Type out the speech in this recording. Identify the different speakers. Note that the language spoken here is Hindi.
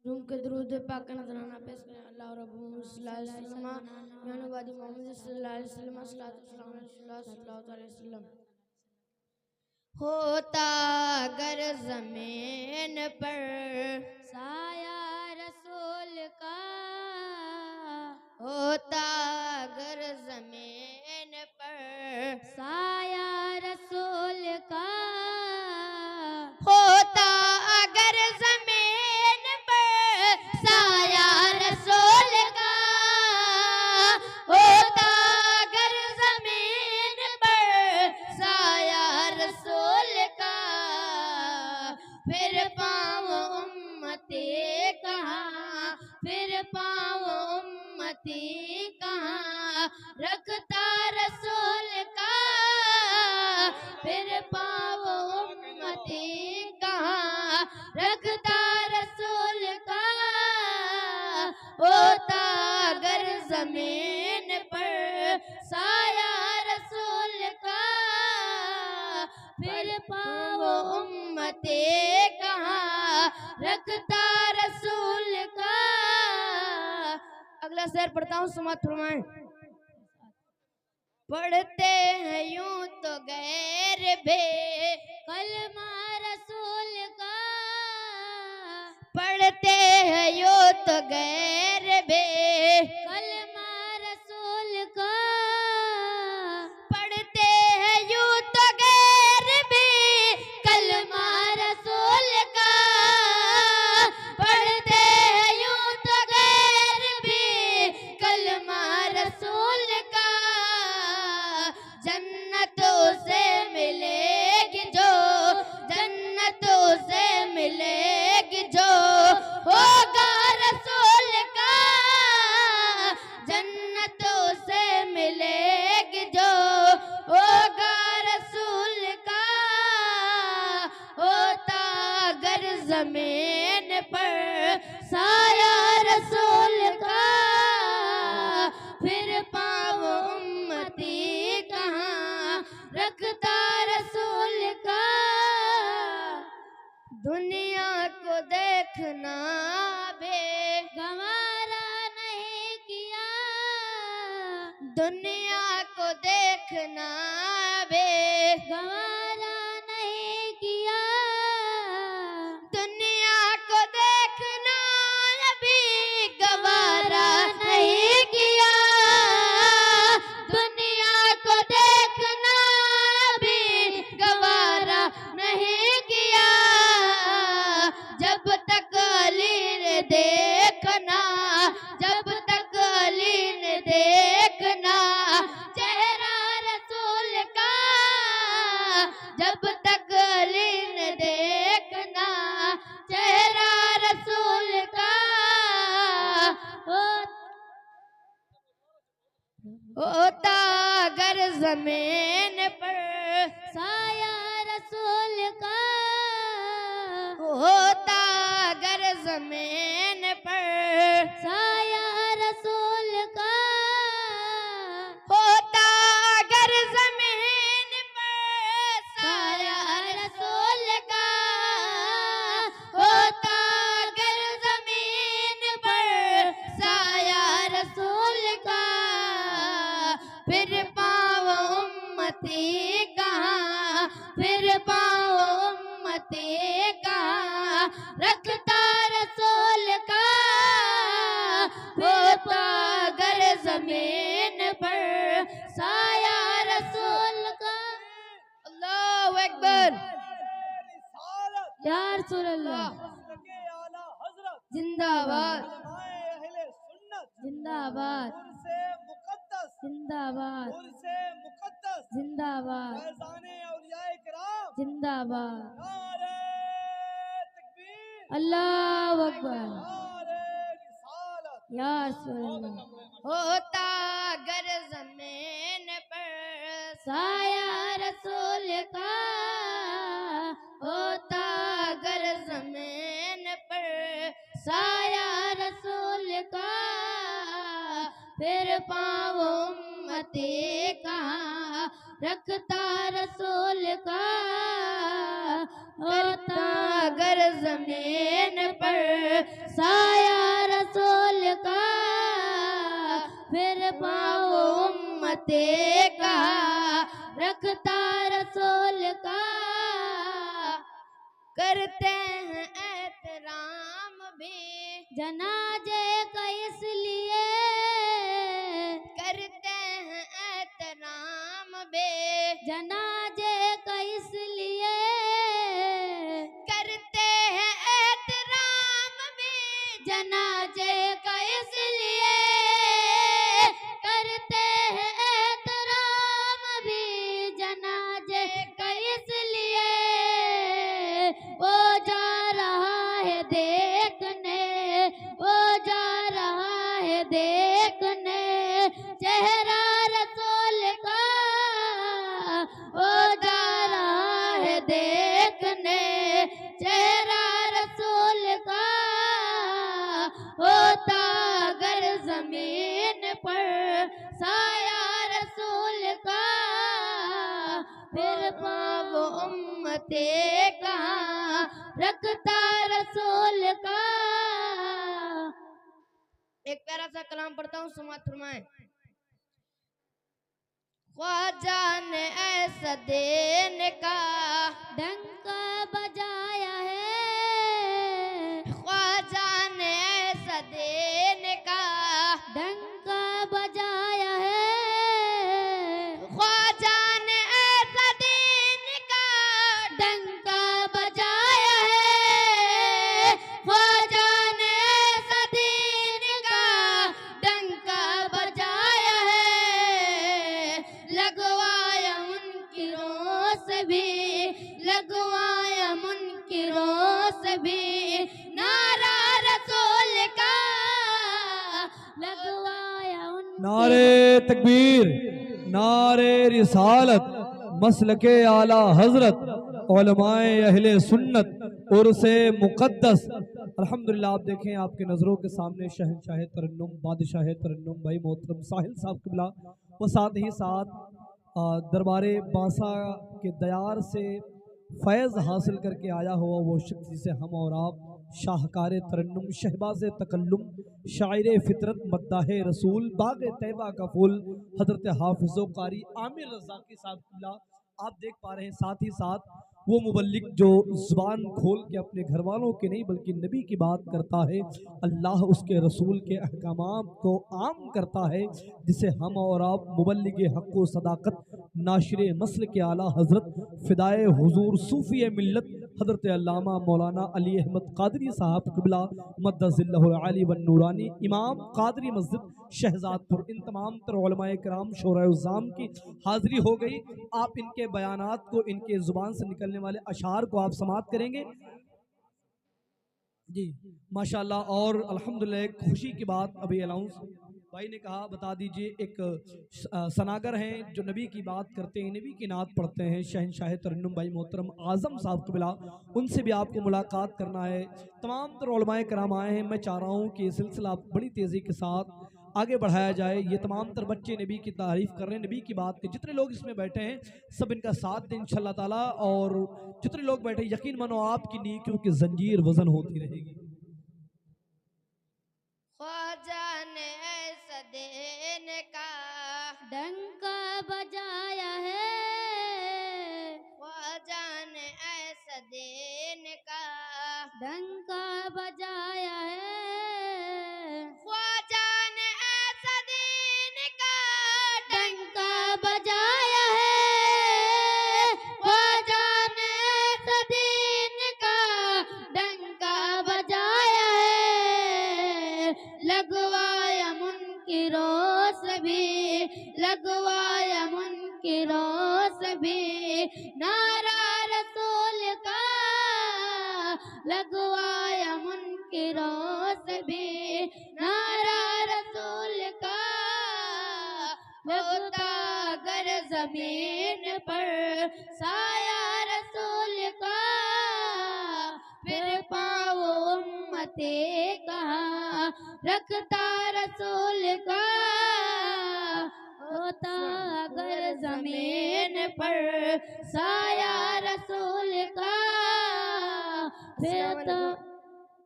Speaker 1: रूम के दरूद पाक का नजराना पेश करें। अल्लाह रब्बुल सल्लल्लाहु अलैहि वसल्लम यानुबादी मोहम्मद सल्लल्लाहु अलैहि वसल्लम सल्लल्लाहु अलैहि वसल्लम। होता अगर ज़मीन पर साया रसूल का, होता अगर ज़मीन पर साया रसूल का, होता अगर ज़मीन पर साया रसूल का, होता अगर ज़मीन पर साया रसूल का, फिर पाँव उम्मती कहाँ, फिर पाँव उम्मती कहाँ रखता रसूल का, फिर पाँव उम्मती कहाँ रखता रसूल का, होता अगर ज़मीन पर साया रसूल का, फिर पाँव उम्मती कहाँ रखता रसूल का। अगला शेर पढ़ता हूँ, समात फरमाएं। पढ़ते हैं यूं तो गैर बे कलमा रसूल का, पढ़ते हैं यूं तो गैर बे कलमा रसूल का, पढ़ते हैं यूं तो गैर बे कलमा रसूल का, पढ़ते हैं यूं तो गैर बे कलमा रसूल का, जन्नत उसे मिलेगी जो, जन्नत उसे मिलेगी जो होगा रसूल का, जन्नत उसे मिलेगी जो होगा रसूल का, होता अगर ज़मीन पर साया रसूल का, फिर पाँव उम्मती कहाँ रखता रसूल का। दुनिया को देखना बेगवारा नहीं किया, दुनिया को देखना बेगवारा नहीं किया, दुनिया को देखना अभी गवारा नहीं किया, दुनिया को देखना अभी गवारा नहीं किया, जब तक अली ने देखना, जब तक अली ने देखना चेहरा रसूल का, जब तक अली ने देखना चेहरा रसूल का, होता अगर ज़मीन पर साया रसूल का, होता अगर ज़मीन पर साया रसूल का, होता अगर ज़मीन पर साया रसूल का, होता अगर ज़मीन पर साया रसूल का, फिर पाँव उम्मती कहाँ, फिर पाँव उम्मती कहाँ रखता रसूल का, होता अगर ज़मीन पर साया रसूल का। अल्लाहु अकबर, या रसूल अल्लाह जिंदाबाद, जिंदाबाद, जिंदाबाद, जिंदाबाद, जिंदाबाद, अल्लाहु अकबर, या रसूल अल्लाह। होता अगर ज़मीन पर साया रसूल का, होता अगर ज़मीन पर साया रसूल का, फिर पाँव उम्मती कहाँ रखता रसूल का, होता अगर जमीन पर साया रसूल का, फिर पाओ उम्मते का रखता रसूल का। करते हैं एहतराम भी जनाजे का इसलिए, करते हैं एहतराम भी जनाजे का इसलिए, करते हैं एहतराम भी जनाजे का इसलिए, करते हैं एहतराम भी जनाजे का इसलिए। वो जा रहा है देखने, वो जा रहा है देखने चेहरा रसूल का, वो जा रहा है देखने चेहरा रसूल का। होता अगर जमीन पर साया रसूल का, फिर पाव उम्मते का रखता रसूल का। एक प्यारा सा कलाम पढ़ता हूँ, समात फरमाएं। ख्वाजा ने ऐसा देने का डंका बजाया है, ख्वाजा ने ऐसा देने का डंका बजाया है, ख्वाजा ने ऐसा देने का डंका बजाया है, ख्वाजा ने ऐसा देने का डंका बजाया है। लगवाया मुनकिरों से भी, लगवाया मुनकिरों से भी नारा रसूल का, लगवाया
Speaker 2: नारे तकबीर, नारे रिसालत, मसलके आला हजरत, उलमाए अहले सुन्नत, उर्से मुक़द्दस। अल्हम्दुलिल्लाह, आप देखें आपके नज़रों के सामने शहंशाह तरन्नुम, बादशाह तरन्नुम भाई मोहतरम साहिल साहब क़िबला, वो साथ ही साथ दरबारे बांसा के दयार से फैज़ हासिल करके आया हुआ वो शख्स जिसे हम और आप शाहकार तरन्नुम, शहबाज तकल्लुम, शायर फितरत, मद्दाह रसूल, बाग तैबा का फूल हज़रत हाफिज़ो कारी आमिर रज़ाकी साहब क़िबला आप देख पा रहे हैं। साथ ही साथ वो मुबल्लिग जो ज़ुबान खोल के अपने घर वालों के नहीं बल्कि नबी की बात करता है, अल्लाह उसके रसूल के अहकामात को आम करता है, जिसे हम और आप मुबल्लिग हक़ व सदाकत, नाशिर मसल के आला हज़रत, फ़िदाए हुज़ूर, सूफ़ी मिल्लत हज़रत अल्लामा मौलाना अली अहमद क़ादरी साहब क़िबला मद्दज़िल्लहुल आली वन नूरानी, इमाम क़ादरी मस्जिद शहजादपुर, इन तमाम तर उलमाए किराम शोराए-उज़्ज़ाम की हाज़िरी हो गई। आप इनके बयानात को, इनके ज़ुबान से निकलने वाले अशार को आप समात करेंगे जी माशाल्लाह। और अल्हम्दुलिल्लाह एक खुशी की बात अभी अनाउंस भाई ने कहा, बता दीजिए, एक सनागर हैं जो नबी की बात करते हैं, नबी की नात पढ़ते हैं, शहंशाह तरन्नुम भाई मोहतरम आज़म साहब क़िबला, उनसे भी आपको मुलाकात करना है। तमाम तर उलमाए कराम आए हैं। मैं चाह रहा हूँ कि ये सिलसिला बड़ी तेज़ी के साथ आगे बढ़ाया जाए। ये तमाम तर बच्चे नबी की तारीफ़ कर रहे हैं, नबी की बात के जितने लोग इसमें बैठे हैं सब इनका साथ दें इंशाअल्लाह ताला। और जितने लोग बैठे यकीन मानो आपकी नेकियों की जंजीर वजन होती रहेगी।
Speaker 1: ख्वाजा ने ऐसा देने का डंका बजाया है, ख्वाजा ने ऐसा देने का डंका बजाया है, ख्वाजा ने ऐसा देने का डंका बजाया है, ख्वाजा ने ऐसा देने का डंका बजाया है। लगवाया मुनकिरों से भी, लगवाया मुनकिरों से भी नारा रसूल का, लगवाया मुनकिरों से भी नारा रसूल का। होता अगर जमीन पर साया रसूल का, फिर पाओ उम्मते का रखता रसूल का। होता अगर जमीन पर साया रसूल का, फिर तो